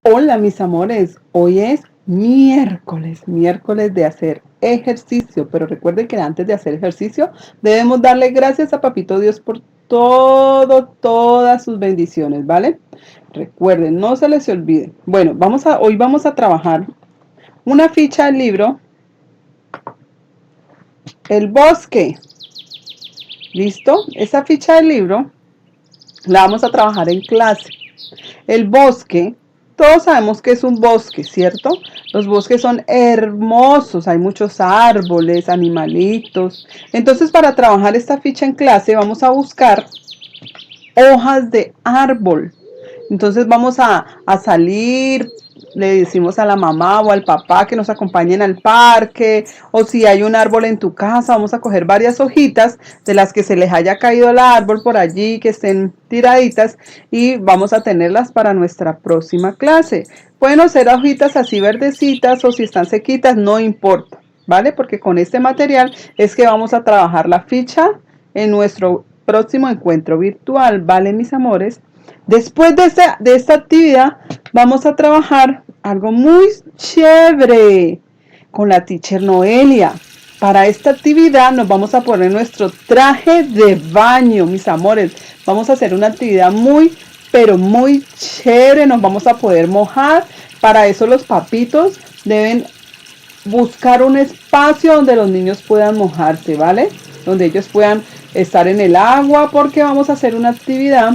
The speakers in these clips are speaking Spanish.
Hola mis amores, hoy es miércoles de hacer ejercicio, pero recuerden que antes de hacer ejercicio debemos darle gracias a Papito Dios por todas sus bendiciones, ¿vale? Recuerden, no se les olvide. Bueno, hoy vamos a trabajar una ficha del libro El Bosque. ¿Listo? Esa ficha del libro la vamos a trabajar en clase. El bosque, todos sabemos que es un bosque, ¿cierto? Los bosques son hermosos, hay muchos árboles, animalitos. Entonces, para trabajar esta ficha en clase, vamos a buscar hojas de árbol. Entonces vamos a salir, le decimos a la mamá o al papá que nos acompañen al parque, o si hay un árbol en tu casa, vamos a coger varias hojitas de las que se les haya caído el árbol por allí, que estén tiraditas, y vamos a tenerlas para nuestra próxima clase. Pueden ser hojitas así verdecitas o si están sequitas, no importa, ¿vale? Porque con este material es que vamos a trabajar la ficha en nuestro próximo encuentro virtual, ¿vale, mis amores? Después de esta actividad, vamos a trabajar algo muy chévere con la teacher Noelia. Para esta actividad nos vamos a poner nuestro traje de baño, mis amores. Vamos a hacer una actividad pero muy chévere. Nos vamos a poder mojar. Para eso los papitos deben buscar un espacio donde los niños puedan mojarse, ¿vale? Donde ellos puedan estar en el agua porque vamos a hacer una actividad.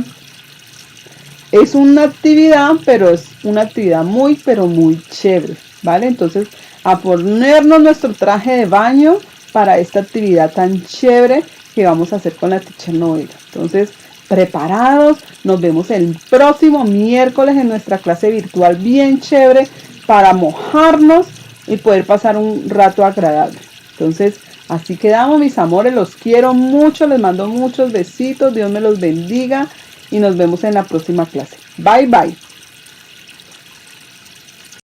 Es una actividad, pero es una actividad pero muy chévere, ¿vale? Entonces, a ponernos nuestro traje de baño para esta actividad tan chévere que vamos a hacer con la teacher Noelia. Entonces, preparados, nos vemos el próximo miércoles en nuestra clase virtual bien chévere para mojarnos y poder pasar un rato agradable. Entonces, así quedamos, mis amores, los quiero mucho, les mando muchos besitos, Dios me los bendiga y nos vemos en la próxima clase. Bye, bye.